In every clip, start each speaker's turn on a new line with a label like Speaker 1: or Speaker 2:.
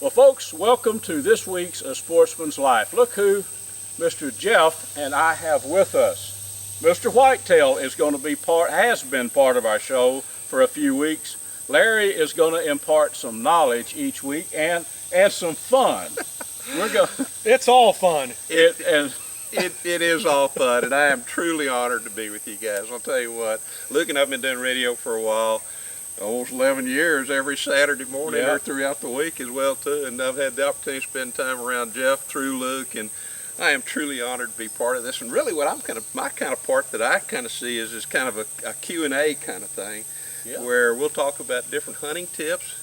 Speaker 1: Well, folks, welcome to this week's A Sportsman's Life. Look who Mr. Jeff and I have with us. Mr. Whitetail is going to be has been part of our show for a few weeks. Larry is going to impart some knowledge each week and some fun.
Speaker 2: It's all fun.
Speaker 3: It is all fun, and I am truly honored to be with you guys. I'll tell you what, Luke and I have been doing radio for a while. Almost 11 years, every Saturday morning or throughout the week as well too, and I've had the opportunity to spend time around Jeff through Luke, and I am truly honored to be part of this. And really what my kind of part that I kind of see is kind of a Q&A kind of thing, where we'll talk about different hunting tips,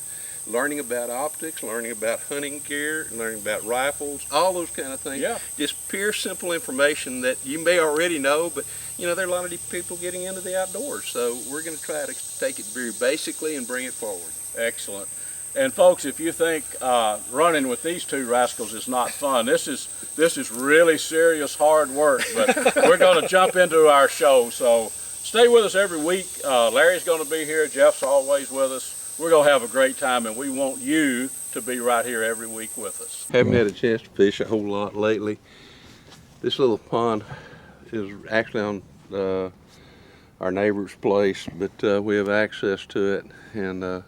Speaker 3: learning about optics, learning about hunting gear, learning about rifles, all those kind of things. Just pure simple information that you may already know, but you know, there are a lot of people getting into the outdoors, so we're going to try to take it very basically and bring it forward.
Speaker 1: Excellent. And folks, if you think running with these two rascals is not fun, this is really serious hard work, but we're going to jump into our show, so stay with us every week. Larry's going to be here, Jeff's always with us. We're going to have a great time, and we want you to be right here every week with us.
Speaker 3: Haven't had a chance to fish a whole lot lately. This little pond is actually on our neighbor's place, but we have access to it, and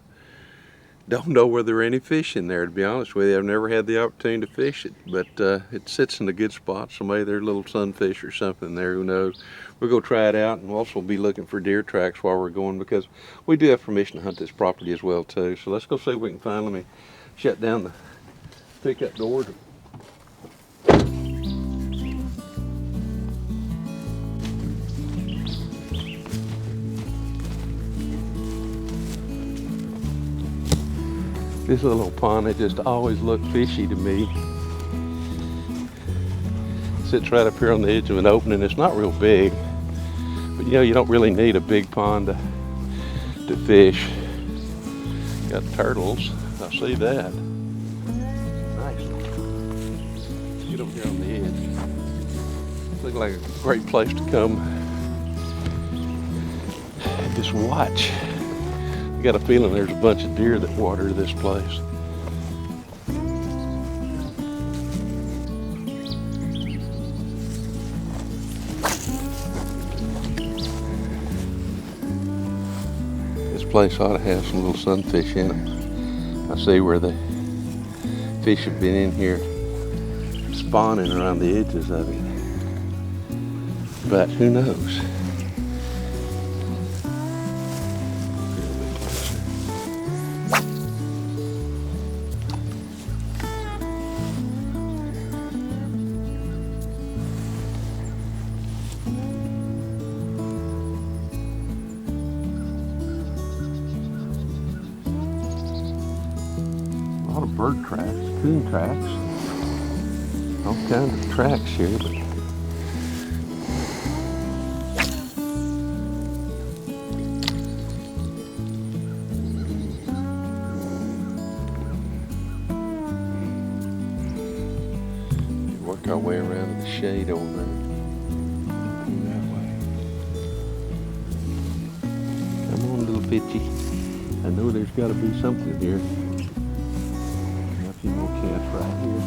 Speaker 3: don't know whether there are any fish in there, to be honest with you. I've never had the opportunity to fish it, but it sits in a good spot, so maybe there's little sunfish or something there, who knows. We'll go try it out, and we'll also be looking for deer tracks while we're going, because we do have permission to hunt this property as well too. So let's go see what we can find. Let me shut down the pickup door. This little pond, it just always looked fishy to me. Sits right up here on the edge of an opening. It's not real big, but you know, you don't really need a big pond to fish. Got turtles, I see that. Nice. Get over here on the edge. Looks like a great place to come and just watch. I got a feeling there's a bunch of deer that water this place. This place ought to have some little sunfish in it. I see where the fish have been in here spawning around the edges of it. But who knows? Bird tracks, coon tracks, all kinds of tracks here, but work our way around to the shade over there. That way. Come on, little bitchy. I know there's got to be something here. Few more cats right here.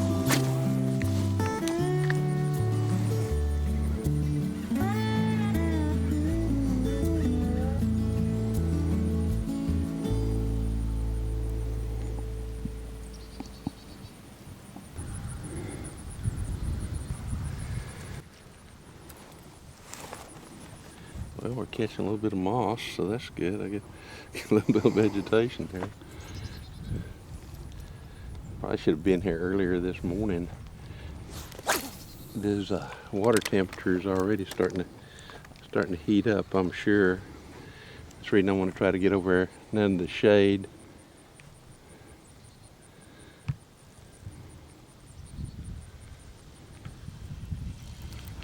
Speaker 3: Well,
Speaker 4: Well, we're catching a little bit of moss, so that's good. I get a little bit of vegetation there. Probably should have been here earlier this morning. Those water temperatures already starting to heat up, I'm sure. That's the reason I want to try to get over there none of the shade.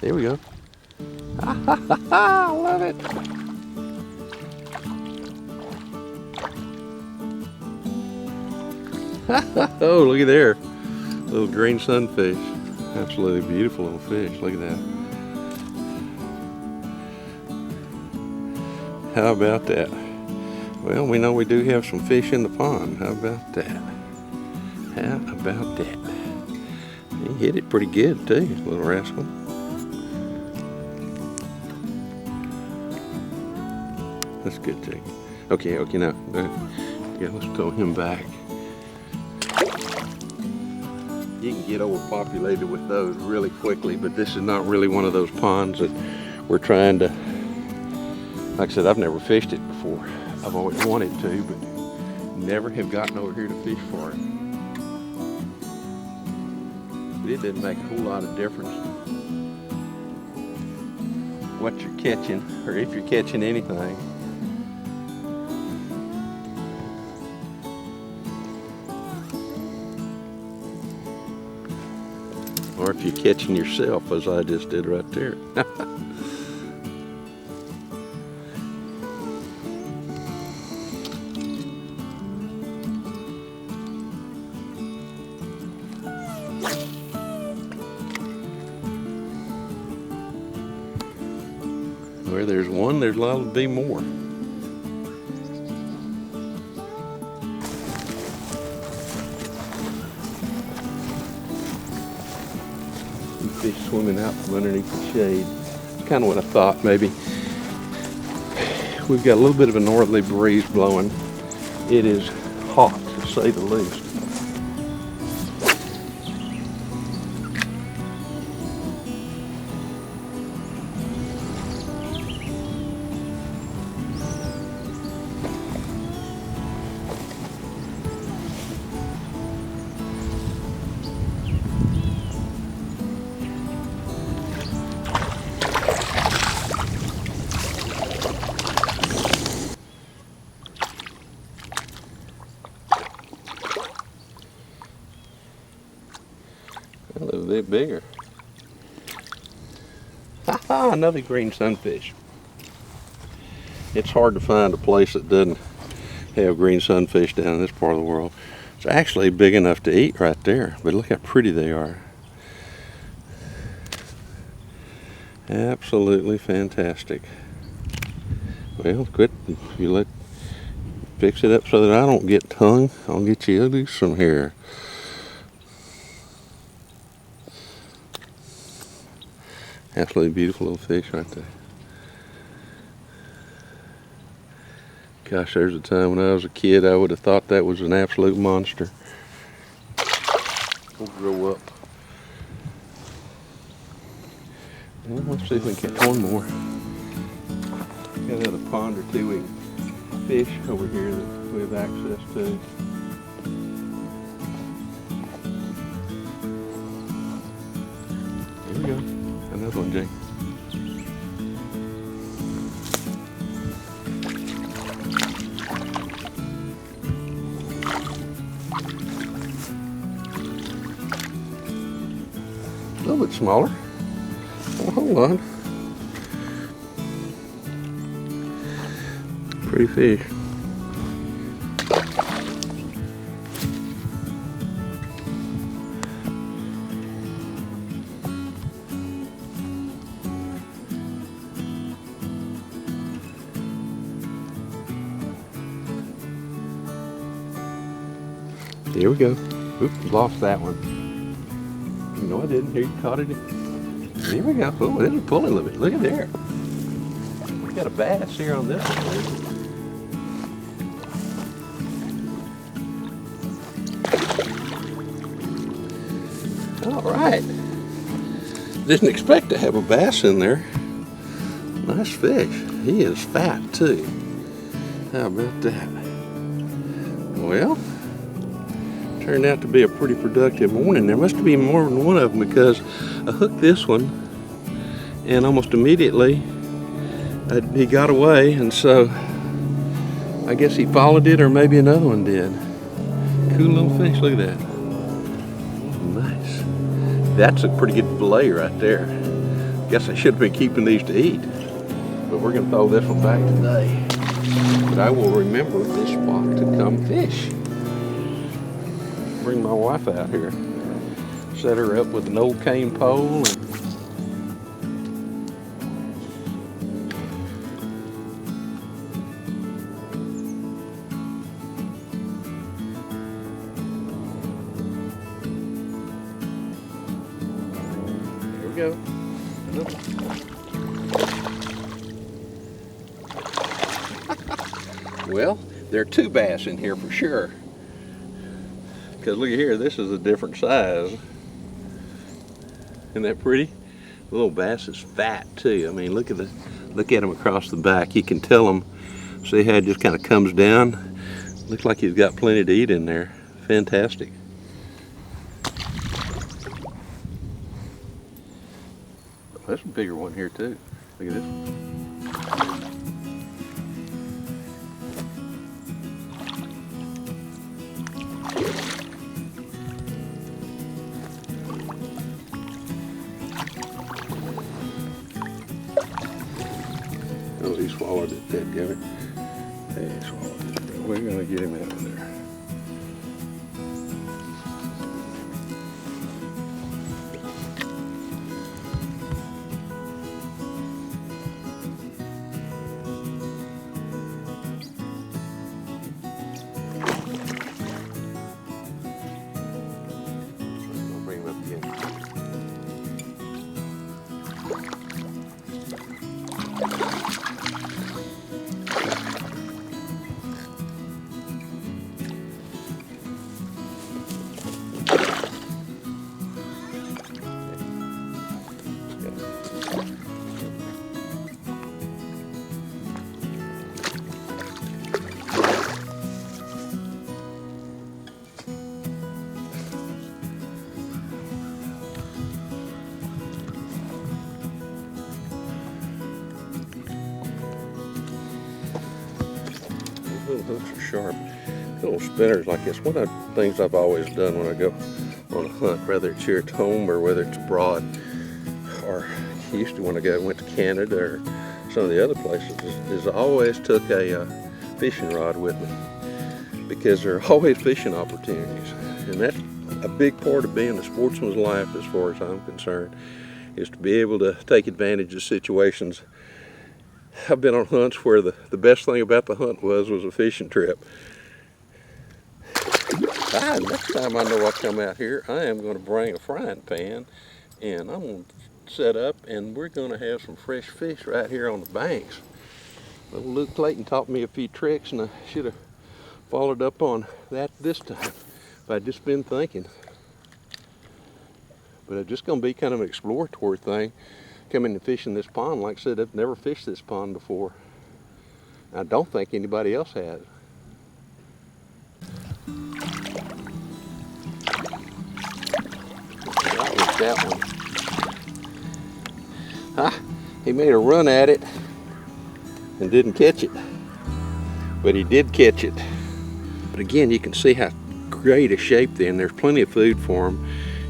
Speaker 4: There we go. I love it. Oh, look at there. Little green sunfish. Absolutely beautiful little fish. Look at that. How about that? Well, we know we do have some fish in the pond. How about that? How about that? He hit it pretty good too, little rascal. That's good too. Okay, now. Yeah, let's throw him back. You can get overpopulated with those really quickly, but this is not really one of those ponds that we're trying to, like I said, I've never fished it before. I've always wanted to, but never have gotten over here to fish for it. But it didn't make a whole lot of difference what you're catching, or if you're catching anything. Or if you're catching yourself, as I just did right there. Where there's one, there's liable to be more. Fish swimming out from underneath the shade. It's kind of what I thought. Maybe we've got a little bit of a northerly breeze blowing. It is hot, to say the least. A little bit bigger. Ha-ha, another green sunfish. It's hard to find a place that doesn't have green sunfish down in this part of the world. It's actually big enough to eat right there, but look how pretty they are. Absolutely fantastic. Well, quit. If you fix it up so that I don't get tongue, I'll get you some here. Absolutely beautiful little fish right there. Gosh, there's a time when I was a kid I would have thought that was an absolute monster. We'll grow up. Well, let's see if we can catch one more. Got another pond or two we can fish over here that we have access to. There we go. Another one, Jake. A little bit smaller. Oh, hold on. Pretty fish. Here we go. Oops, lost that one. No, I didn't. Here, you caught it. Here we go. Oh, this is pulling a little bit. Look at there. We got a bass here on this one. All right. Didn't expect to have a bass in there. Nice fish. he is fat too. How about that? Well, turned out to be a pretty productive morning. There must be more than one of them because I hooked this one and almost immediately he got away, and so I guess he followed it, or maybe another one did. Cool little fish, look at that. Nice. That's a pretty good fillet right there. Guess I should have been keeping these to eat, but we're gonna throw this one back today. But I will remember this spot to come fish. Bring my wife out here. Set her up with an old cane pole. There we go. Well, there are two bass in here for sure. Because look at here, this is a different size. Isn't that pretty? The little bass is fat too. I mean, look at him across the back. You can tell him. See how it just kind of comes down? Looks like he's got plenty to eat in there. Fantastic. That's a bigger one here too. Look at this one. Oh, he swallowed it, dadgummit. Hey, he swallowed it. We're gonna get him out of there. I'll bring him up again. Little hooks are sharp. Little spinners like this. One of the things I've always done when I go on a hunt, whether it's here at home or whether it's abroad, or used to when I went to Canada or some of the other places, is I always took a fishing rod with me, because there are always fishing opportunities, and that's a big part of being a sportsman's life as far as I'm concerned, is to be able to take advantage of situations. I've been on hunts where the best thing about the hunt was a fishing trip. Next time I know I come out here, I am going to bring a frying pan, and I'm going to set up, and we're going to have some fresh fish right here on the banks. Little Luke Clayton taught me a few tricks, and I should have followed up on that this time if I'd just been thinking. But it's just going to be kind of an exploratory thing. Coming and fishing this pond. Like I said, I've never fished this pond before. I don't think anybody else has. That was that one. He made a run at it and didn't catch it. But he did catch it. But again, you can see how great a shape they're in. There's plenty of food for them.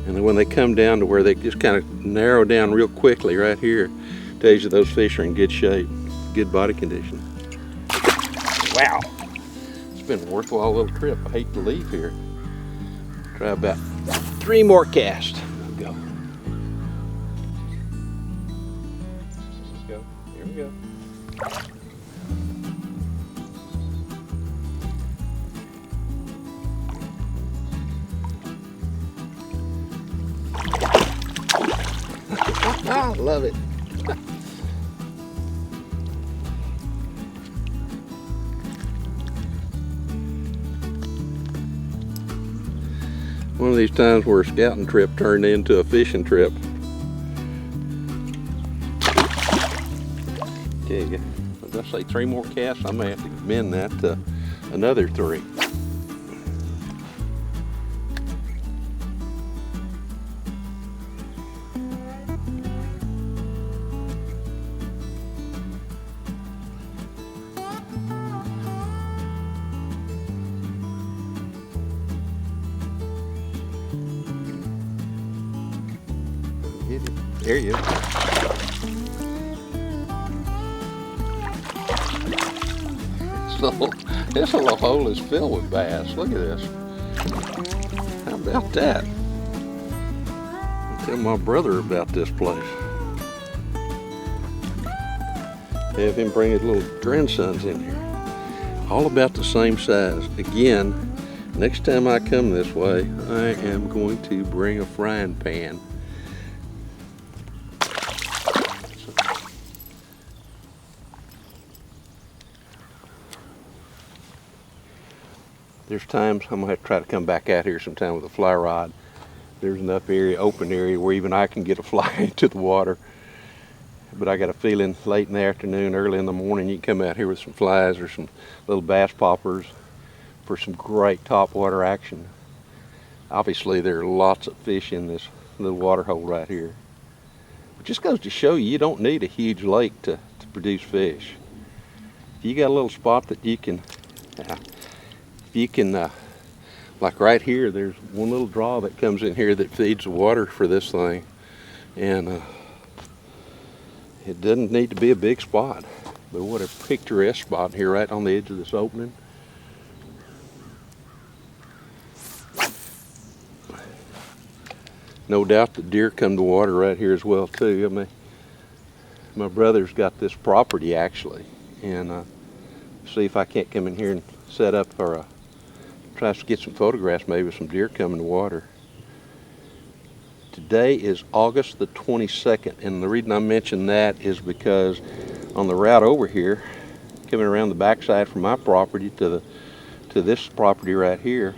Speaker 4: And then when they come down to where they just kind of narrow down real quickly right here, tells you those fish are in good shape, good body condition. Wow, it's been a worthwhile little trip. I hate to leave here. Try about 3 more casts. Go. Here we go. I love it. One of these times where a scouting trip turned into a fishing trip. Okay, I say 3 more casts, I may have to amend that to another 3. There you go. This little hole is filled with bass. Look at this. How about that? I'll tell my brother about this place. Have him bring his little grandsons in here. All about the same size. Again, next time I come this way, I am going to bring a frying pan. There's times I'm gonna have to try to come back out here sometime with a fly rod. There's enough area, open area, where even I can get a fly into the water. But I got a feeling late in the afternoon, early in the morning, you can come out here with some flies or some little bass poppers for some great topwater action. Obviously, there are lots of fish in this little water hole right here. It just goes to show you don't need a huge lake to produce fish. If you got a little spot that you can like right here, there's one little draw that comes in here that feeds the water for this thing, and it doesn't need to be a big spot, but what a picturesque spot here right on the edge of this opening. No doubt the deer come to water right here as well too. I mean, my brother's got this property actually, and see if I can't come in here and set up for try to get some photographs maybe of some deer coming to water. Today is August the 22nd, and the reason I mention that is because on the route over here, coming around the backside from my property to this property right here,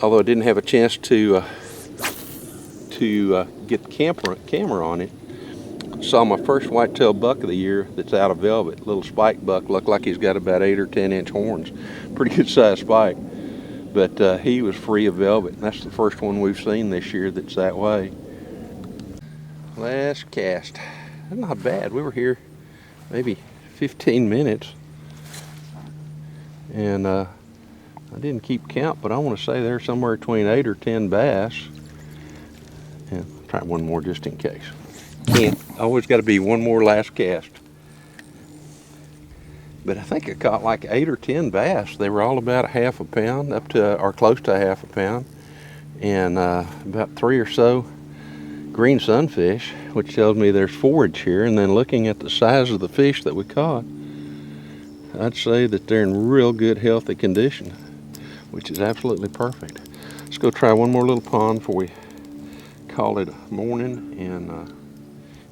Speaker 4: although I didn't have a chance to get the camera on it, saw my first whitetail buck of the year that's out of velvet. Little spike buck, looked like he's got about 8 or 10 inch horns. Pretty good sized spike. But he was free of velvet. And that's the first one we've seen this year that's that way. Last cast. That's not bad. We were here maybe 15 minutes. And I didn't keep count, but I want to say there's somewhere between 8 or 10 bass. And I'll try one more just in case. Can't. Always got to be one more last cast. But I think I caught like 8 or 10 bass. They were all about a half a pound, up to or close to a half a pound, and about 3 or so green sunfish, which tells me there's forage here. And then looking at the size of the fish that we caught, I'd say that they're in real good healthy condition, which is absolutely perfect. Let's go try one more little pond before we call it morning and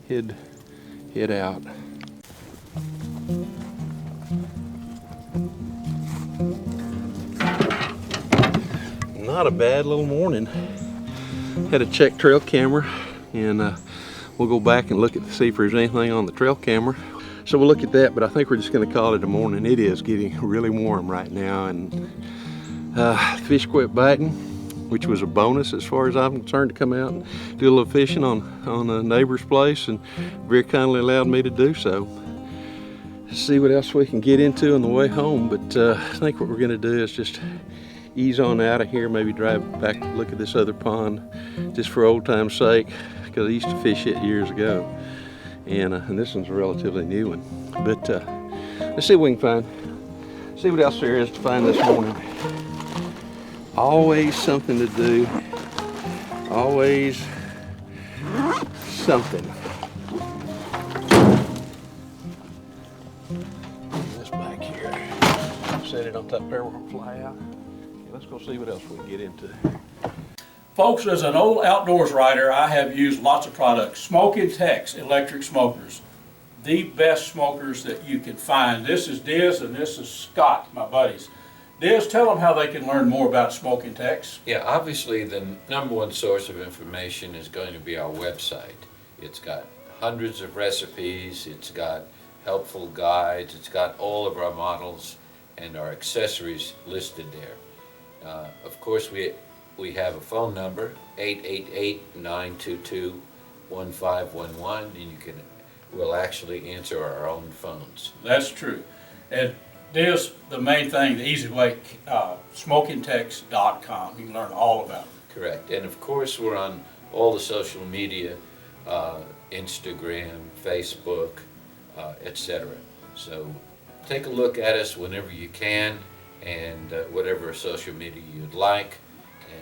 Speaker 4: head out. Not a bad little morning. Had a check trail camera, and we'll go back and look at to see if there's anything on the trail camera. So we'll look at that, but I think we're just going to call it a morning. It is getting really warm right now, and fish quit biting, which was a bonus as far as I'm concerned, to come out and do a little fishing on a neighbor's place, and very kindly allowed me to do so. See what else we can get into on the way home, but I think what we're going to do is just ease on out of here, maybe drive back, look at this other pond just for old time's sake, because I used to fish it years ago, and this one's a relatively new one. But let's see what we can find, see what else there is to find this morning. Always something to do, always something. This back here, set it on top there, we're gonna fly out. Let's go see what else we can get into.
Speaker 1: Folks, as an old outdoors writer, I have used lots of products. Smoking Tex electric smokers, the best smokers that you can find. This is Diz and this is Scott, my buddies. Diz, tell them how they can learn more about Smoking Tex.
Speaker 5: Yeah, obviously the #1 source of information is going to be our website. It's got hundreds of recipes, it's got helpful guides. It's got all of our models and our accessories listed there. Of course, we have a phone number, 888-922-1511, and we'll actually answer our own phones.
Speaker 1: That's true. And there's the main thing, the easy way, smokingtext.com. You can learn all about it.
Speaker 5: Correct. And of course, we're on all the social media, Instagram, Facebook, etc. So take a look at us whenever you can, and whatever social media you'd like,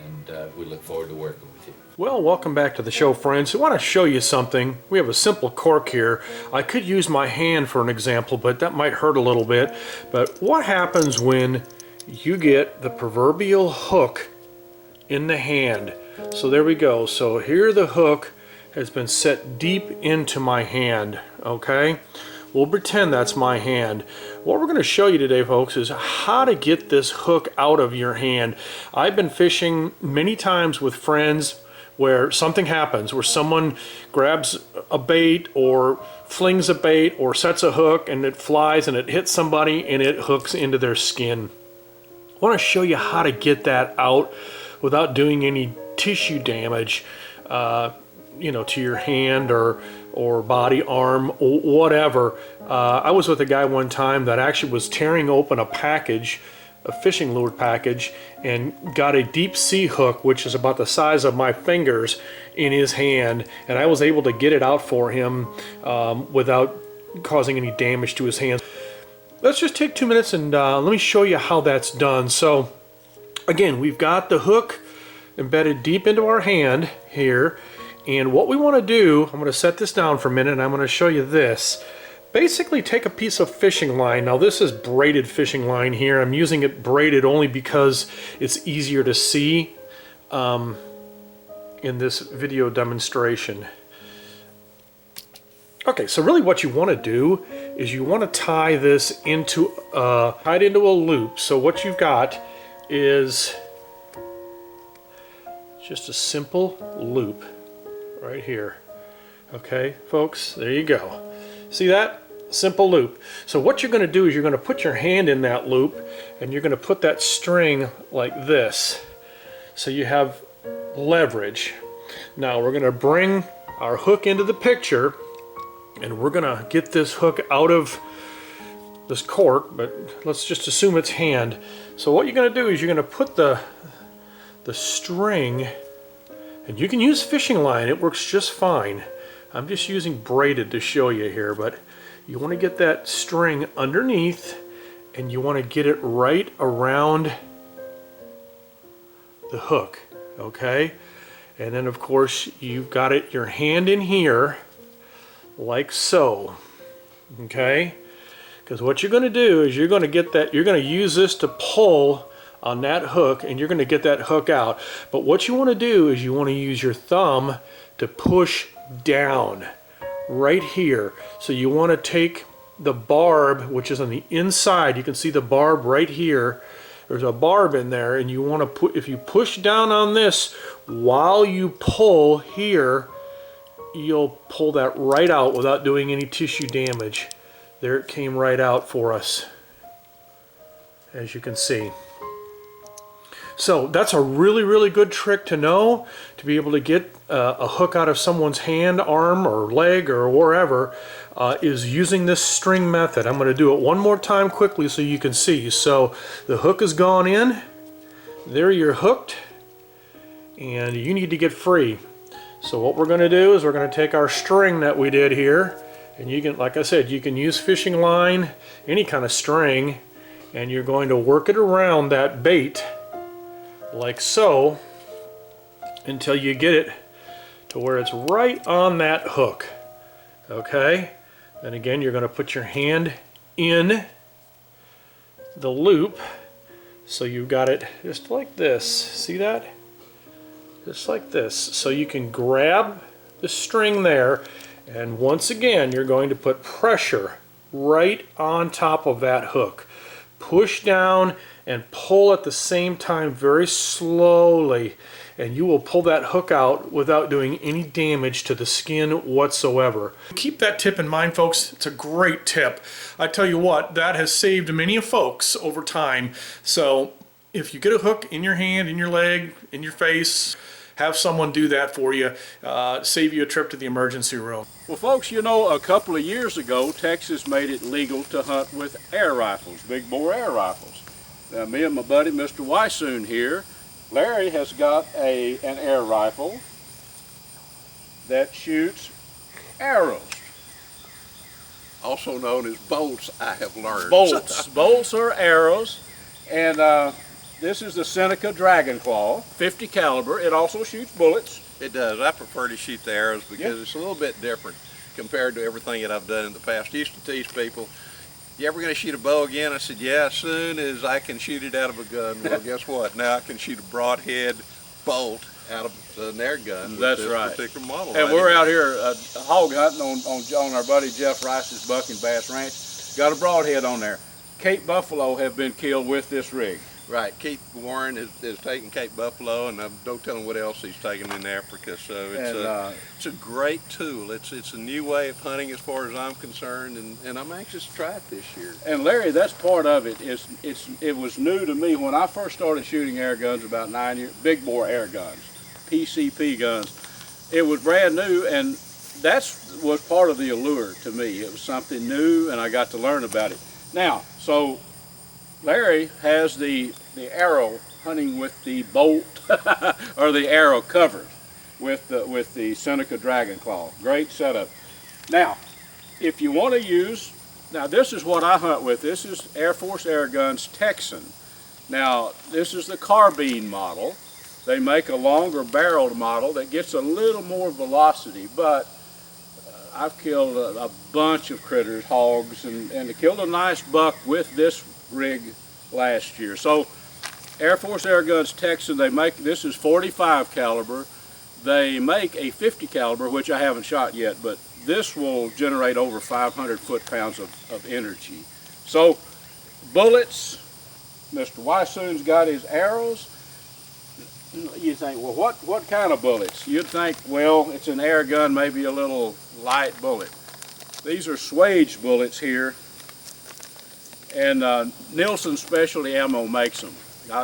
Speaker 5: and we look forward to working with you.
Speaker 2: Well, welcome back to the show, friends. I want to show you something. We have a simple cork here. I could use my hand for an example, but that might hurt a little bit. But what happens when you get the proverbial hook in the hand? So there we go. So here the hook has been set deep into my hand, okay? We'll pretend that's my hand. What we're going to show you today, folks, is how to get this hook out of your hand. I've been fishing many times with friends where something happens, where someone grabs a bait or flings a bait or sets a hook and it flies and it hits somebody and it hooks into their skin. I want to show you how to get that out without doing any tissue damage, you know, to your hand or body, arm, or whatever. I was with a guy one time that actually was tearing open a package, a fishing lure package, and got a deep sea hook, which is about the size of my fingers, in his hand, and I was able to get it out for him without causing any damage to his hands. Let's just take 2 minutes and let me show you how that's done. So again, we've got the hook embedded deep into our hand here, and what we want to do, I'm going to set this down for a minute and I'm going to show you this. Basically take a piece of fishing line. Now this is braided fishing line here. I'm using it braided only because it's easier to see in this video demonstration. Okay, so really what you want to do is you want to tie this into a loop. So what you've got is just a simple loop right here. Okay, folks, there you go. See that? Simple loop. So what you're going to do is you're going to put your hand in that loop and you're going to put that string like this, so you have leverage. Now we're going to bring our hook into the picture and we're going to get this hook out of this cork, but let's just assume it's hand. So what you're going to do is you're going to put the string, and you can use fishing line, it works just fine. I'm just using braided to show you here, but you want to get that string underneath and you want to get it right around the hook, okay? And then of course you've got it, your hand in here like so, okay? Because what you're going to do is you're going to get that, you're going to use this to pull on that hook and you're going to get that hook out. But what you want to do is you want to use your thumb to push down right here. So you want to take the barb, which is on the inside, you can see the barb right here, there's a barb in there, and you want to put, if you push down on this while you pull here, you'll pull that right out without doing any tissue damage. There it came right out for us, as you can see. So that's a really, really good trick to know, to be able to get a hook out of someone's hand, arm, or leg, or wherever, is using this string method. I'm going to do it one more time quickly so you can see. So the hook has gone in, there you're hooked, and you need to get free. So what we're going to do is we're going to take our string that we did here, and you can, like I said, you can use fishing line, any kind of string, and you're going to work it around that bait like so until you get it to where it's right on that hook. Okay, then again you're going to put your hand in the loop so you've got it just like this. See that? Just like this. So you can grab the string there, and once again you're going to put pressure right on top of that hook. push down and pull at the same time very slowly, and you will pull that hook out without doing any damage to the skin whatsoever. Keep that tip in mind, folks. It's a great tip. I tell you what, that has saved many of folks over time. So if you get a hook in your hand, in your leg, in your face, have someone do that for you, save you a trip to the emergency room.
Speaker 1: Well, folks, you know, a couple of years ago, Texas made it legal to hunt with air rifles, big bore air rifles. Now, me and my buddy, Mr. Wysoon here, Larry has got an air rifle that shoots arrows.
Speaker 3: Also known as bolts, I have learned.
Speaker 1: Bolts. Bolts are arrows. And this is the Seneca Dragon Claw, 50 caliber. It also shoots bullets.
Speaker 3: It does. I prefer to shoot the arrows because it's a little bit different compared to everything that I've done in the past. I used to tease people, you ever going to shoot a bow again? I said, yeah, as soon as I can shoot it out of a gun. Well, guess what? Now I can shoot a broadhead bolt out of an air gun with
Speaker 1: That's
Speaker 3: this
Speaker 1: right.
Speaker 3: particular model.
Speaker 1: And we're out here hog hunting on our buddy Jeff Rice's Buck and Bass Ranch. Got a broadhead on there. Cape buffalo have been killed with this rig.
Speaker 3: Right. Keith Warren is taking Cape Buffalo, and don't tell him what else he's taking in Africa. So it's a great tool. It's a new way of hunting as far as I'm concerned, and I'm anxious to try it this year.
Speaker 1: And Larry, that's part of it. It was new to me when I first started shooting air guns about 9 years, big bore air guns, PCP guns. It was brand new, and that was part of the allure to me. It was something new, and I got to learn about it. Now, so Larry has the arrow hunting with the bolt or the arrow covered with the Seneca Dragon Claw. Great setup. Now, if you want to use, now this is what I hunt with. This is Air Force Air Guns Texan. Now, this is the carbine model. They make a longer barreled model that gets a little more velocity, but I've killed a bunch of critters, hogs, and I killed a nice buck with this rig last year. So Air Force Air Guns Texan, they make, this is 45 caliber. They make a 50 caliber, which I haven't shot yet, but this will generate over 500 foot-pounds of energy. So bullets, Mr. Wysoon's got his arrows. You think, well, what kind of bullets? You'd think, well, it's an air gun, maybe a little light bullet. These are Swage bullets here, and Nielsen Specialty Ammo makes them.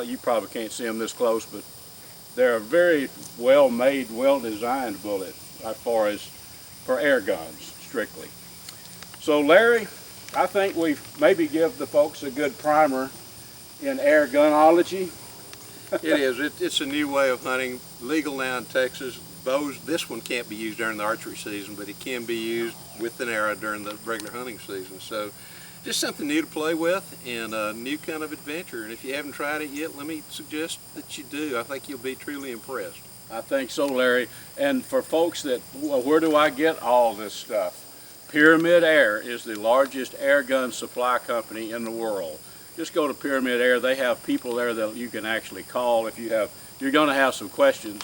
Speaker 1: You probably can't see them this close, but they're a very well-made, well-designed bullet as far as for air guns, strictly. So Larry, I think we've maybe give the folks a good primer in air gunology.
Speaker 3: It is. It's a new way of hunting, legal now in Texas. Bows, this one can't be used during the archery season, but it can be used with an arrow during the regular hunting season. So just something new to play with and a new kind of adventure. And if you haven't tried it yet, let me suggest that you do. I think you'll be truly impressed.
Speaker 1: I think so, Larry. And for folks that, well, where do I get all this stuff? Pyramid Air is the largest air gun supply company in the world. Just go to Pyramid Air. They have people there that you can actually call if you're going to have some questions.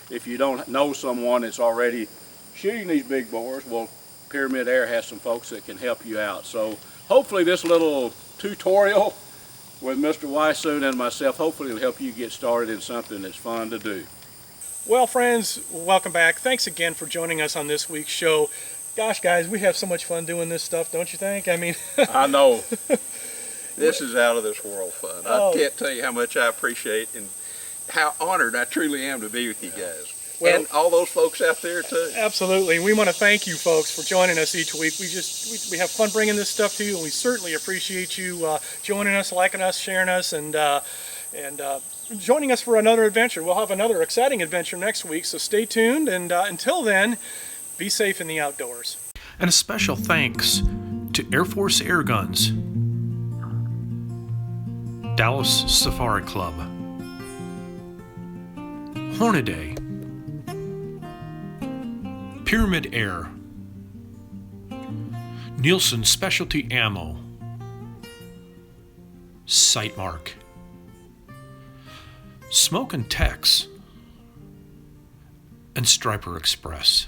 Speaker 1: If you don't know someone that's already shooting these big bores, well, Pyramid Air has some folks that can help you out. So hopefully this little tutorial with Mr. Wysoon and myself, hopefully it'll help you get started in something that's fun to do.
Speaker 2: Well, friends, welcome back. Thanks again for joining us on this week's show. Gosh, guys, we have so much fun doing this stuff, don't you think? I mean,
Speaker 1: I know.
Speaker 3: This is out of this world fun. I can't tell you how much I appreciate and how honored I truly am to be with you guys. Well, and all those folks out there too.
Speaker 2: Absolutely. We want to thank you folks for joining us each week. We have fun bringing this stuff to you, and we certainly appreciate you joining us, liking us, sharing us, and joining us for another adventure. We'll have another exciting adventure next week, so stay tuned, and until then, be safe in the outdoors. And a special thanks to Air Force Air Guns, Dallas Safari Club, Hornaday, Pyramid Air, Nielsen Specialty Ammo, Sightmark, Smoke and Tex, and Striper Express.